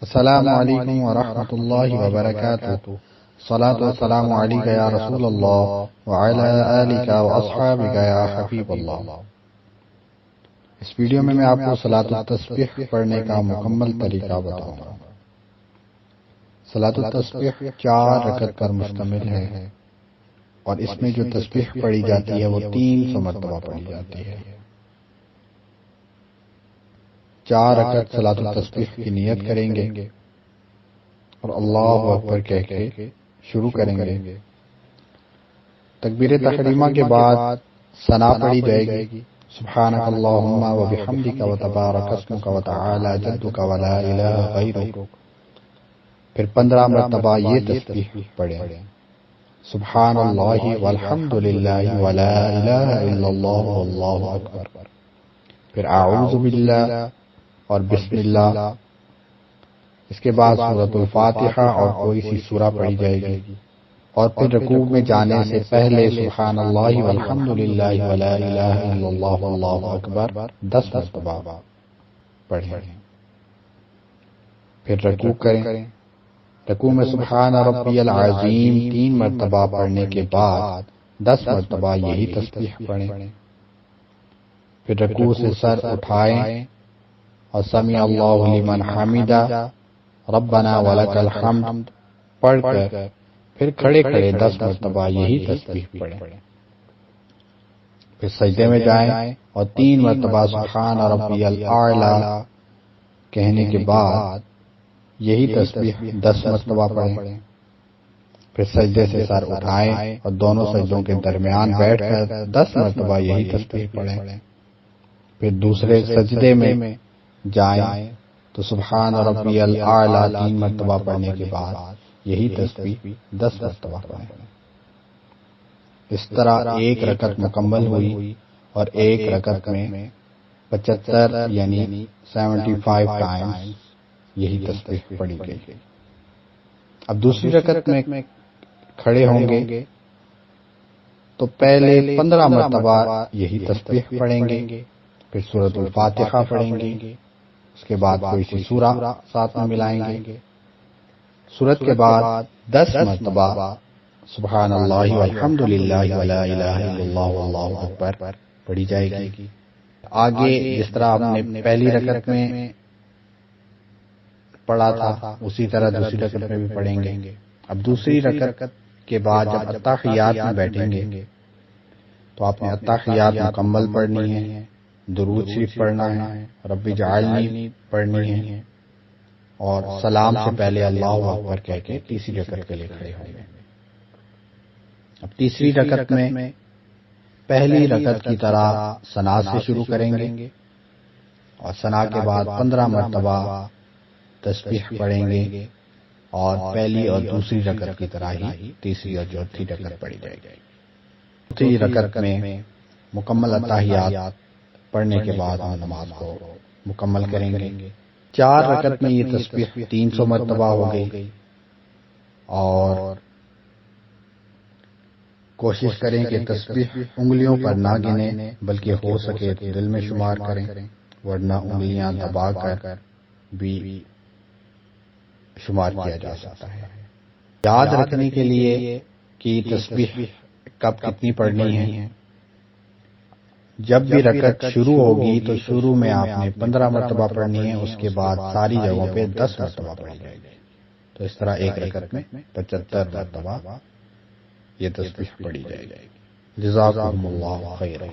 السلام علیکم ورحمۃ اللہ وبرکاتہ۔ صلاۃ والسلام علیک یا رسول اللہ وعلی آلک واصحابک یا حبیب اللہ۔ اس ویڈیو میں آپ کو صلاۃ التسبیح پڑھنے کا مکمل طریقہ بتاؤں گا۔ صلاۃ التسبیح 4 رکعت پر مشتمل ہے اور اس میں جو تسبیح پڑھی جاتی ہے وہ 300 مرتبہ پڑھی جاتی ہے۔ 4 رکعت صلاۃ التسبیح کی نیت کریں گے اور اللہ اکبر کہہ کے شروع کریں گے۔ تکبیر تحریمہ کے بعد ثنا پڑھی جائے گی، سبحانک اللہم وبحمدک وتبارک اسمک وتعالی جدک ولا الہ غیرک۔ پھر 15 مرتبہ یہ تسبیح پڑھیں، سبحان اللہ والحمد للہ ولا الہ الا اللہ واللہ اکبر۔ پھر اعوذ باللہ اور بسم اللہ۔ اس کے بعد سورۃ الفاتحہ اور کوئی سی سورہ پڑھی جائے گی اور پھر رکوع میں جانے سے پہلے سبحان اللہ والحمد للہ ولا الہ الا اللہ واللہ اکبر 10 مرتبہ پڑھیں۔ پھر رکوع کریں۔ رکوع میں سبحان ربی العظیم 3 مرتبہ پڑھنے کے بعد 10 مرتبہ یہی تسبیح پڑھیں۔ پھر رکوع سے سر اٹھائیں اور سمیع اللہ لمن حمدہ ربنا ولک الحمد پڑھ کر پھر کھڑے کھڑے 10 مرتبہ یہی تسبیح پڑھیں۔ پھر سجدے میں جائیں اور 3 مرتبہ سبحان ربی الاعلی کہنے کے بعد یہی تسبیح 10 مرتبہ پڑھیں۔ پھر سجدے سے سر اٹھائیں اور دونوں سجدوں کے درمیان بیٹھ کر 10 مرتبہ یہی تسبیح پڑھیں۔ پھر دوسرے سجدے میں جائیں تو سبحان ربی الاعلی 3 مرتبہ پڑھنے کے بعد یہی تسبیح 10 مرتبہ پڑھیں۔ اس طرح 1 رکعت مکمل ہوئی اور 1 رکعت میں 75 یعنی 75 ٹائمز یہی تسبیح پڑھی گئی۔ اب دوسری رکعت میں کھڑے ہوں گے تو پہلے 15 مرتبہ یہی تسبیح پڑھیں گے، پھر سورۃ الفاتحہ پڑھیں گے، اس کے بعد کوئی سی سورہ ساتھ میں ملائیں گے۔ سورت کے بعد 10 مرتبہ سبحان اللہ والحمد للہ ولا الہ الا اللہ واللہ اکبر پڑھی جائے گی۔ آگے جس طرح آپ نے پہلی رکعت میں پڑھا تھا اسی طرح دوسری رکعت میں بھی پڑھیں گے۔ اب دوسری رکعت کے بعد جب اتحیات میں بیٹھیں گے تو آپ نے اتحیات مکمل پڑھنی ہے، درود شریف پڑھنا ہے، رب اجعلنی پڑھنی ہے اور سلام سے پہلے اللہ اکبر کہہ کے تیسری رکعت کے لیے کھڑے ہوں گے۔ اب تیسری رکعت میں پہلی رکعت کی طرح ثنا سے شروع کریں گے اور ثنا کے بعد 15 مرتبہ تسبیح پڑھیں گے اور پہلی اور دوسری رکعت کی طرح ہی تیسری اور چوتھی رکعت پڑھی جائے گی۔ چوتھی رکعت میں مکمل اتحیات پڑھنے کے بعد ہم نماز کو مکمل کریں گے۔ 4 رکعت میں یہ تسبیح 300 مرتبہ ہو گئی اور کوشش کریں کہ تسبیح انگلیوں پر نہ گنیں بلکہ ہو سکے تو دل میں شمار کریں، ورنہ انگلیاں دبا کر بھی شمار کیا جا سکتا ہے۔ یاد رکھنے کے لیے کہ تسبیح کب کتنی پڑھنی ہے، جب بھی رکعت شروع ہوگی تو شروع میں آپ نے 15 مرتبہ پڑھنی ہے، اس کے بعد ساری جگہوں پہ 10 مرتبہ پڑھی جائے گی۔ تو اس طرح 1 رکعت میں 75 مرتبہ یہ تسبیح پڑھی جائے گی۔ جزاکم اللہ خیرا۔